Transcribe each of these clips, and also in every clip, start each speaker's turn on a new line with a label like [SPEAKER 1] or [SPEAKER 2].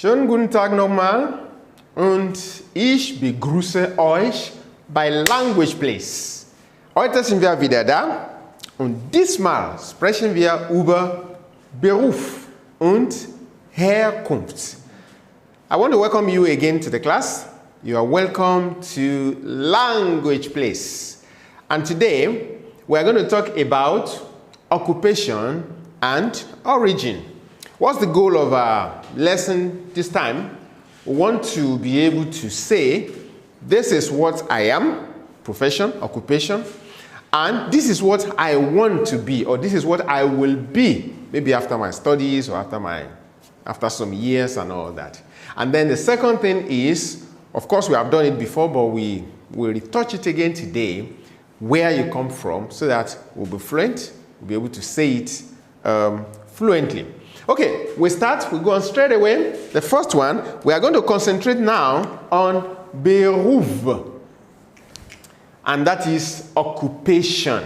[SPEAKER 1] Schönen guten Tag nochmal und ich begrüße euch bei Language Place. Heute sind wir wieder da und diesmal sprechen wir über Beruf und Herkunft. I want to welcome you again to the class. You are welcome to Language Place. And today we are going to talk about occupation and origin. What's the goal of our lesson this time? We want to be able to say, this is what I am, profession, occupation, and this is what I want to be, or this is what I will be, maybe after my studies or after some years and all that. And then the second thing is, of course we have done it before, but we will retouch it again today, where you come from, so that we'll be fluent, we'll be able to say it fluently. Okay, we go on straight away. The first one, we are going to concentrate now on Beruf, and that is occupation.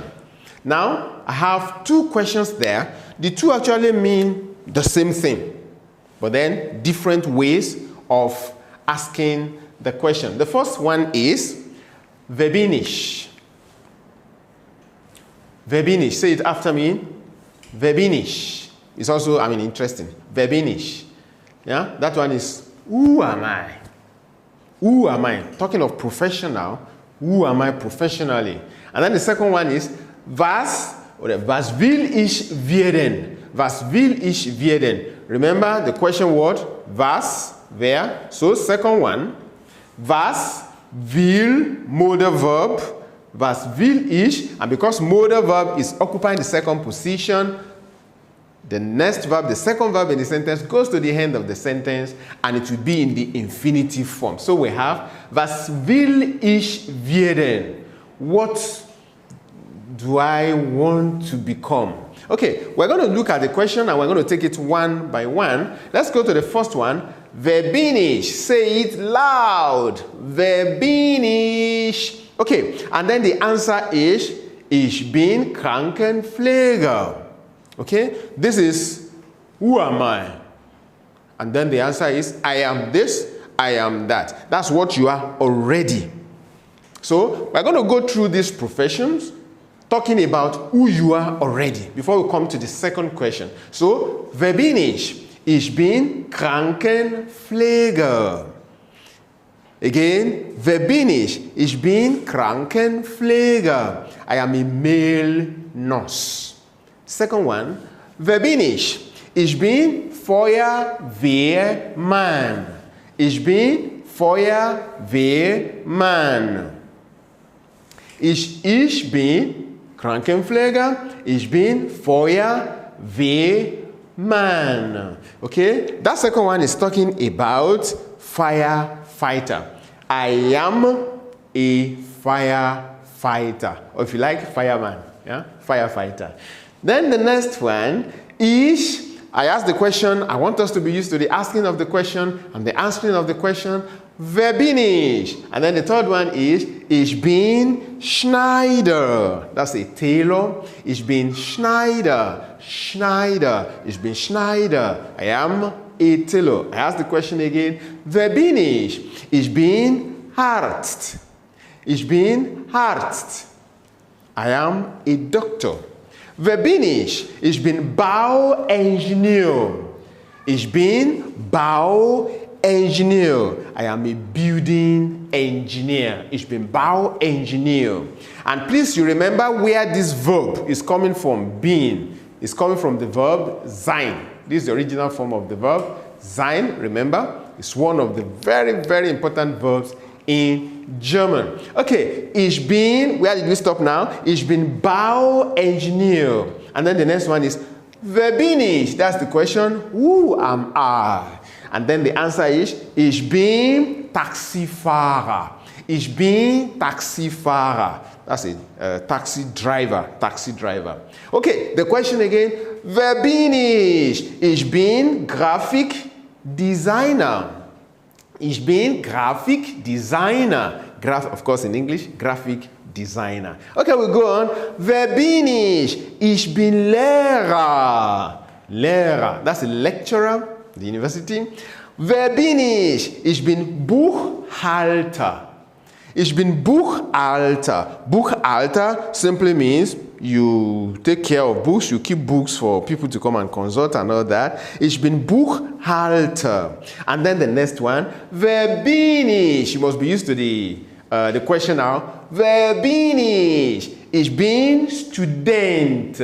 [SPEAKER 1] Now, I have two questions there. The two actually mean the same thing, but then different ways of asking the question. The first one is, wer bin ich? Wer bin ich? Say it after me. Wer bin ich? It's also, interesting. Wer bin ich? Yeah, that one is, who am I? Who am I? Talking of professional, who am I professionally? And then the second one is, was will ich werden? Was will ich werden? Remember the question word, was, wer. So second one, was will, modal verb, was will ich, and because modal verb is occupying the second position, the next verb, the second verb in the sentence, goes to the end of the sentence, and it will be in the infinitive form. So we have, was will ich werden? What do I want to become? Okay, we're going to look at the question, and we're going to take it one by one. Let's go to the first one. Wer bin ich? Say it loud. Wer bin ich? Okay, and then the answer is, ich bin Krankenpfleger. Okay, this is, who am I? And then the answer is, I am this, I am that. That's what you are already. So we're going to go through these professions, talking about who you are already, before we come to the second question. So, wer bin ich? Ich bin Krankenpfleger. Again, wer bin ich? Ich bin Krankenpfleger. I am a male nurse. Second one, wer bin ich? Ich bin Feuerwehrmann. Ich bin Feuerwehrmann. Ich bin Krankenpfleger. Ich bin Feuerwehrmann. Okay, that second one is talking about firefighter. I am a firefighter. Or if you like, fireman. Yeah, firefighter. Then the next one is, I ask the question, I want us to be used to the asking of the question and the answering of the question, wer bin ich? And then the third one is, ich bin Schneider. That's a tailor. Ich bin Schneider. Schneider. Ich bin Schneider. I am a tailor. I ask the question again, wer bin ich? Ich bin Arzt. Ich bin Arzt. I am a doctor. Wer bin ich? Ich bin Bauingenieur. Ich bin Bauingenieur. I am a building engineer. Ich bin Bauingenieur. And please, you remember where this verb is coming from, being. It's coming from the verb sein. This is the original form of the verb. Sein, remember, is one of the very, very important verbs in German. Okay, ich bin, where did we stop now? Ich bin Bauingenieur. And then the next one is, wer bin ich? That's the question, who am I? And then the answer is, ich bin Taxifahrer. Ich bin Taxifahrer. That's a taxi driver. Okay, the question again, wer bin ich? Ich bin Grafikdesigner. Ich bin Grafikdesigner. Of course, in English, graphic designer. Okay, we go on. Wer bin ich? Ich bin Lehrer. Lehrer. That's a lecturer. die University. Wer bin ich? Ich bin Buchhalter. Ich bin Buchhalter. Buchhalter simply means you take care of books, you keep books for people to come and consult and all that. Ich bin Buchhalter. And then the next one, wer bin ich? You must be used to the question now. Wer bin ich? Ich bin Student.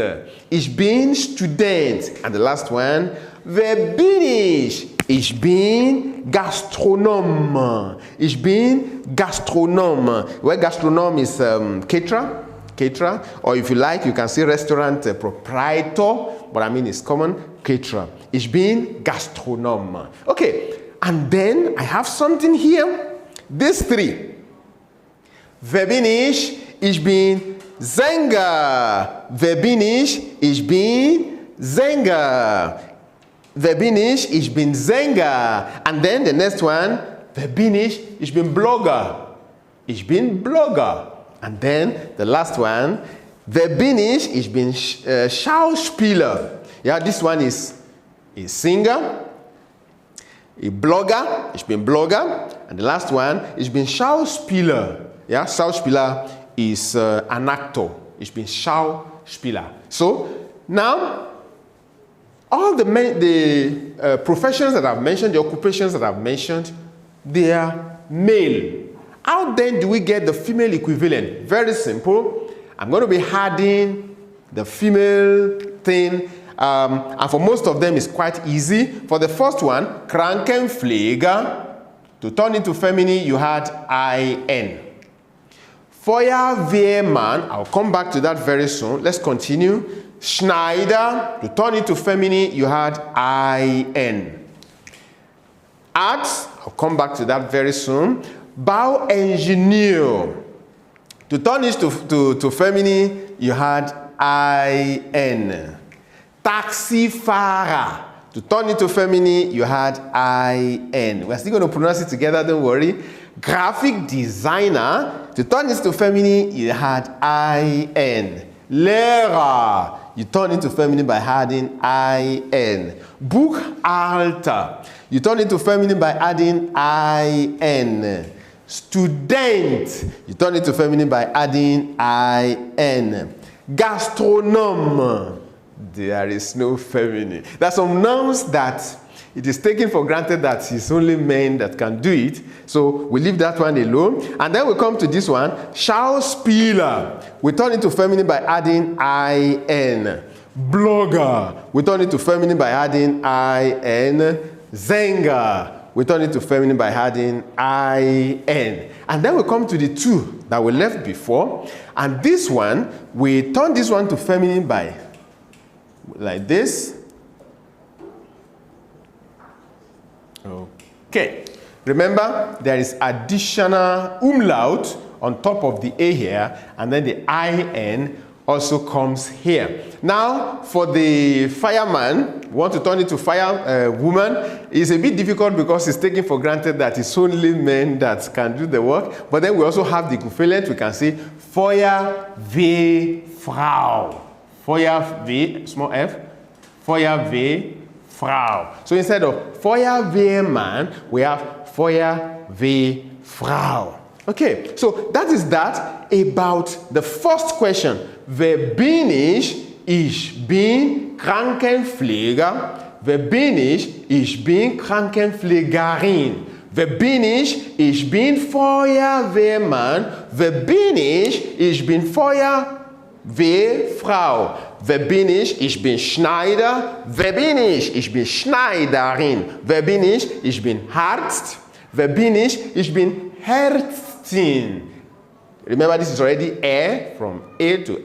[SPEAKER 1] Ich bin Student. And the last one, wer bin ich? Ich bin Gastronom. Ich bin Gastronom. Well, Gastronom is caterer, or if you like, you can say restaurant proprietor, but I mean it's common, caterer. Ich bin Gastronom. Okay, and then I have something here. These three. Wer bin ich? Ich bin Sänger. Wer bin ich? Ich bin Sänger. Wer bin ich? Ich bin Sänger. And then the next one, wer bin ich? Ich bin Blogger. Ich bin Blogger. And then the last one, wer bin ich? Ich bin Schauspieler. Yeah, this one is a singer, a blogger. Ich bin Blogger. And the last one, ich bin Schauspieler. Yeah, Schauspieler is an actor. Ich bin Schauspieler. So now, all the professions that I've mentioned, the occupations that I've mentioned, they are male. How then do we get the female equivalent? Very simple. I'm going to be adding the female thing, and for most of them it's quite easy. For the first one, Krankenpfleger, to turn into feminine, you had IN. Feuerwehrmann, I'll come back to that very soon. Let's continue. Schneider, to turn into feminine, you had IN. Arts, I'll come back to that very soon. Bauingenieur, to turn it to feminine, you had IN. Taxifahrer, to turn it to feminine, you had IN. We're still going to pronounce it together, don't worry. Graphic designer, to turn it to feminine, you had IN. Lehrer, you turn into feminine by adding IN. Buchhalter, you turn into feminine by adding IN. Student, you turn into feminine by adding IN. Gastronome, there is no feminine. There are some nouns that it is taken for granted that it's only men that can do it. So we leave that one alone. And then we come to this one, Schauspieler. We turn into feminine by adding IN. Blogger, we turn it to feminine by adding IN. Sänger, we turn it to feminine by adding IN. And then we come to the two that we left before. And this one, we turn this one to feminine by like this. Okay. Remember, there is additional umlaut on top of the A here, and then the IN also comes here. Now, for the fireman, we want to turn it to firewoman. It's a bit difficult because it's taken for granted that it's only men that can do the work. But then we also have the equivalent. We can say Feuerwehrfrau. Feuerwehr, small f, Feuerwehrfrau. So instead of Feuerwehrmann, we have Feuerwehrfrau. Okay, so that is that about the first question. Wer bin ich? Ich bin Krankenpfleger. Wer bin ich? Ich bin Krankenpflegerin. Wer bin ich? Ich bin Feuerwehrmann. Wer bin ich? Ich bin Feuerwehrfrau. Wer bin ich? Ich bin Schneider. Wer bin ich? Ich bin Schneiderin. Wer bin ich? Ich bin Arzt. Wer bin ich? Ich bin Ärztin. Remember, this is already from A to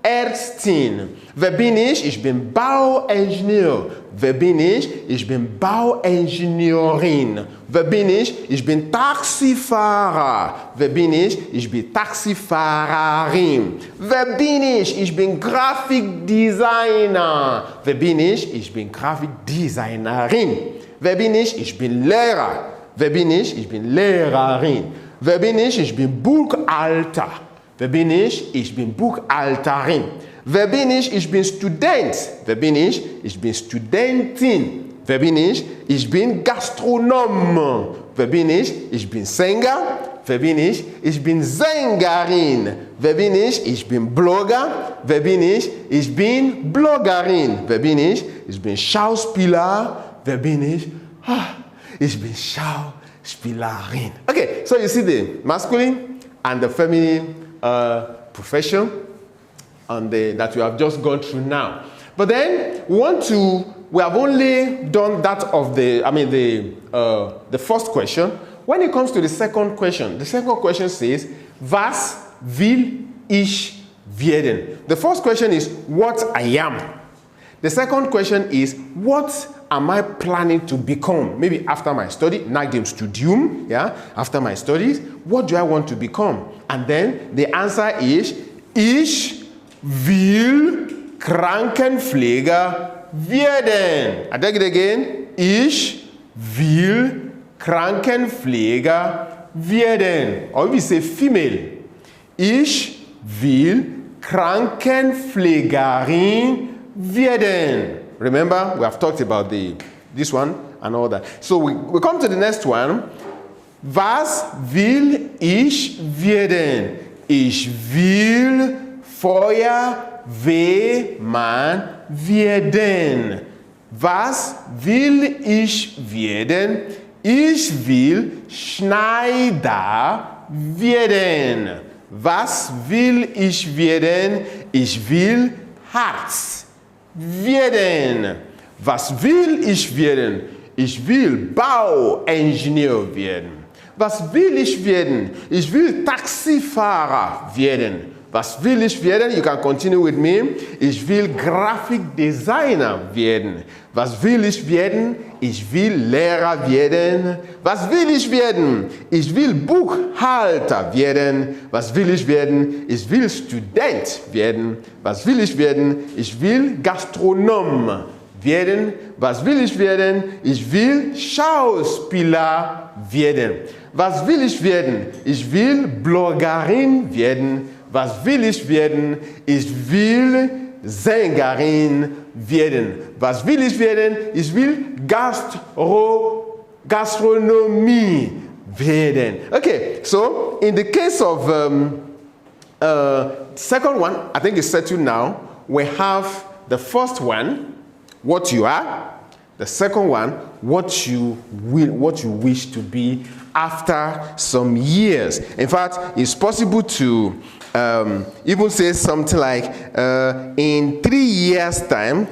[SPEAKER 1] Ärztin. Wer bin ich? Ich bin Bauingenieur. Wer bin ich? Ich bin Bauingenieurin. Wer bin ich? Ich bin Taxifahrer. Wer bin ich? Ich bin Taxifahrerin. Wer bin ich? Ich bin Grafikdesigner. Wer bin ich? Ich bin Grafikdesignerin. Wer bin ich? Ich bin Lehrer. Wer bin ich? Ich bin Lehrerin. Wer bin ich? Ich bin Buchhalter. Wer bin ich? Ich bin Buchhalterin. Wer bin ich? Ich bin Student. Wer bin ich? Ich bin Studentin. Wer bin ich? Ich bin Gastronom. Wer bin ich? Ich bin Sänger. Wer bin ich? Ich bin Sängerin. Wer bin ich? Ich bin Blogger. Wer bin ich? Ich bin Bloggerin. Wer bin ich? Ich bin Schauspieler. Wer bin ich? Ich bin Schauspielerin. Okay, so you see the masculine and the feminine profession that we have just gone through now. But then we have only done that of the first question. When it comes to the second question says, was will ich werden? The first question is what I am. The second question is what am I planning to become? Maybe after my study, nach dem Studium, yeah, after my studies, what do I want to become? And then the answer is, ich will Krankenpfleger werden. I take it again. Ich will Krankenpfleger werden. Or we say female. Ich will Krankenpflegerin werden. Remember, we have talked about this one and all that. So we come to the next one. Was will ich werden? Ich will Feuerwehrmann werden. Was will ich werden? Ich will Schneider werden. Was will ich werden? Ich will Arzt werden. Was will ich werden? Ich will Bauingenieur werden. Was will ich werden? Ich will Taxifahrer werden. Was will ich werden? You can continue with me. Ich will Graphic Designer werden. Was will ich werden? Ich will Lehrer werden. Was will ich werden? Ich will Buchhalter werden. Was will ich werden? Ich will Student werden. Was will ich werden? Ich will Gastronom werden. Was will ich werden? Ich will Schauspieler werden. Was will ich werden? Ich will Bloggerin werden. Was will ich werden? Ich will Sängerin werden. Was will ich werden? Ich will Gastronomie werden. Okay, so in the case of second one, I think it's settled now. We have the first one, what you are. The second one, what you wish to be after some years. In fact, it's possible to even say something like in 3 years' time,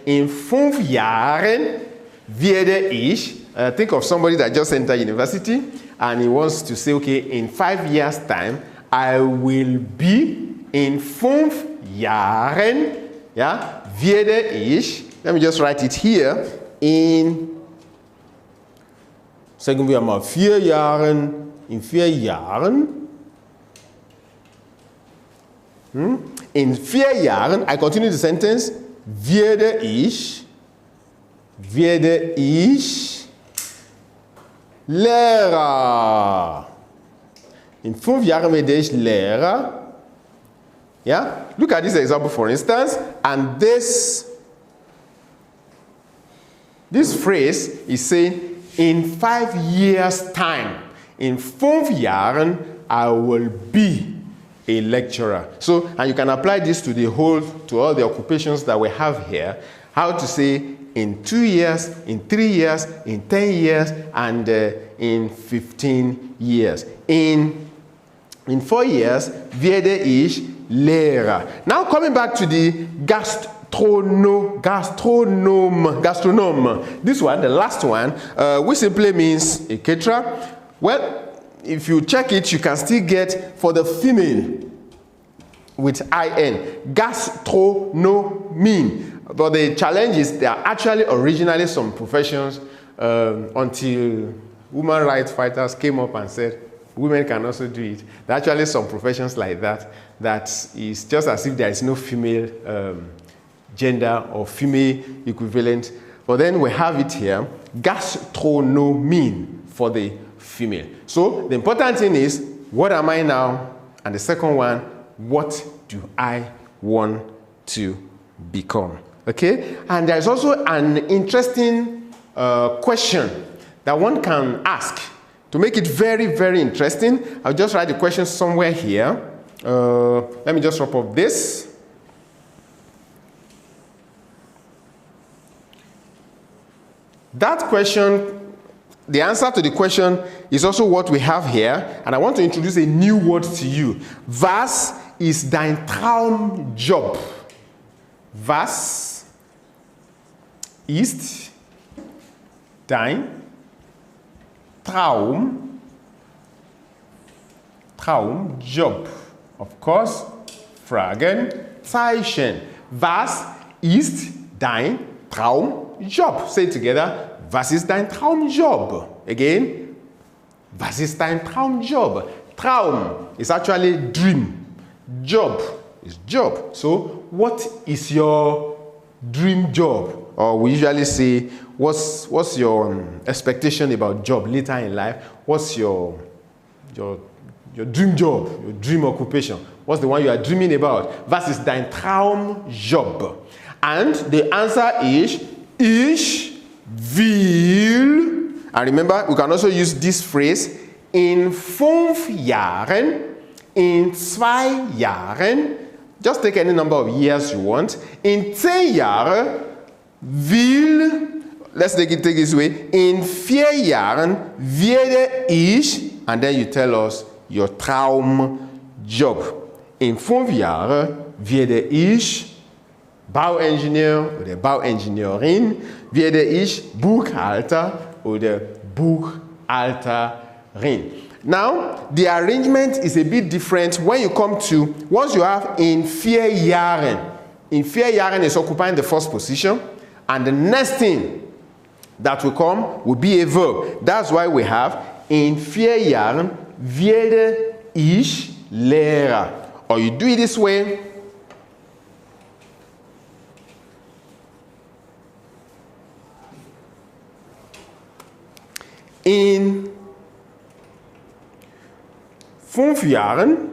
[SPEAKER 1] in 5 Jahren werde ich. Think of somebody that just entered university and he wants to say, okay, in 5 years' time, I will be in 5 Jahren, yeah, werde ich. Let me just write it here. Sagen wir mal 4 Jahren, in 4 Jahren. In 4 Jahren, I continue the sentence, werde ich Lehrer. In 5 Jahren werde ich Lehrer. Yeah? Look at this example, for instance, and this phrase is saying, in 5 years' time, in 5 Jahren, I will be a lecturer. So, and you can apply this to all the occupations that we have here. How to say in 2 years, in 3 years, in 10 years, and in 15 years. In 4 years, werde ich Lehrer. Now coming back to the gastronom. This one, the last one, which simply means a caterer. Well, if you check it, you can still get for the female with IN, gastronomie. But the challenge is there are actually originally some professions until women rights fighters came up and said women can also do it. There are actually some professions like that is just as if there is no female gender or female equivalent. But then we have it here, gastronomie for the female. So the important thing is, what am I now? And the second one, what do I want to become? Okay? And there's also an interesting question that one can ask to make it very, very interesting. I'll just write the question somewhere here. Let me just wrap up this. That question, the answer to the question is also what we have here, and I want to introduce a new word to you. Was ist dein Traumjob? Was ist dein Traumjob? Of course, Fragezeichen. Was ist dein Traumjob? Say it together. Was ist dein Traumjob? Again. Was ist dein Traumjob? Traum is actually dream. Job is job. So, what is your dream job? Or we usually say, what's your expectation about job later in life? What's your dream job, your dream occupation? What's the one you are dreaming about? Was ist dein Traumjob? And the answer is, ich will. And remember, we can also use this phrase, in 5 Jahren, in 2 Jahren, just take any number of years you want. In 10 Jahren will, let's take it this way, in 4 Jahren werde ich, and then you tell us your Traumjob. In 5 Jahren werde ich Bauingenieur oder Bauingenieurin, werde ich Buchhalter oder Buchhalterin. Now, the arrangement is a bit different when you come to, once you have in 4 Jahren. In 4 Jahren is occupying the first position, and the next thing that will come will be a verb. That's why we have in 4 Jahren werde ich Lehrer. Or you do it this way. In 5 Jahren,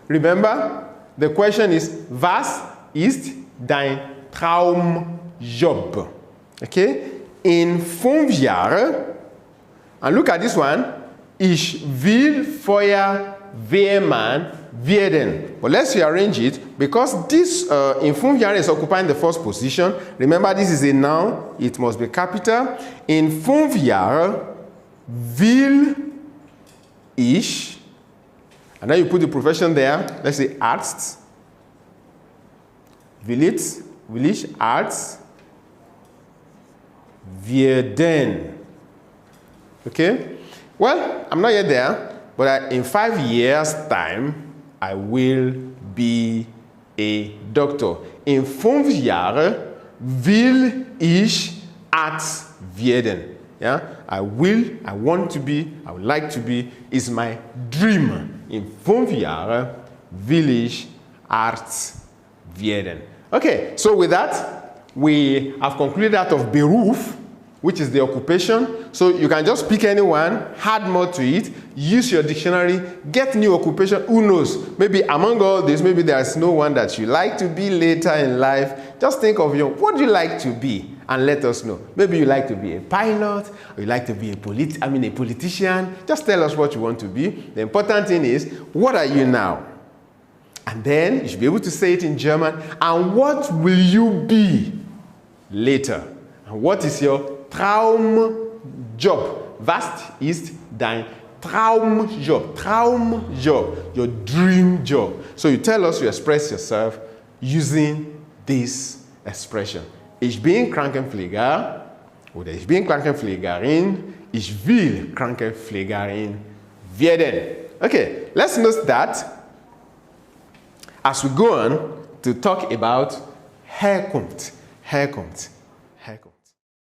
[SPEAKER 1] remember, the question is, was ist dein Traumjob? Okay? In 5 Jahren, and look at this one, ich will Feuerwehrmann werden. But let's rearrange it, because this in 5 Jahren is occupying the first position. Remember, this is a noun, it must be capital. In 5 Jahren will ich, and then you put the profession there, let's say Arzt. Will ich Arzt werden. Okay? Well, I'm not yet there, but in 5 years' time, I will be a doctor. In 5 Jahren will ich Arzt werden. Yeah? I want to be, I would like to be, is my dream. In 5 Jahren will ich Arzt werden. Okay, so with that, we have concluded that of Beruf, which is the occupation. So you can just pick anyone, add more to it, use your dictionary, get new occupation. Who knows? Maybe among all this, maybe there is no one that you like to be later in life. Just think of what do you like to be? And let us know. Maybe you like to be a pilot, or you like to be a politician. Just tell us what you want to be. The important thing is, what are you now? And then you should be able to say it in German. And what will you be later? And what is your Traumjob? Was ist dein Traumjob? Traumjob, your dream job. So you tell us, you express yourself using this expression. Ich bin Krankenpfleger oder ich bin Krankenpflegerin. Ich will Krankenpflegerin werden. Okay, let's note that as we go on to talk about Herkunft.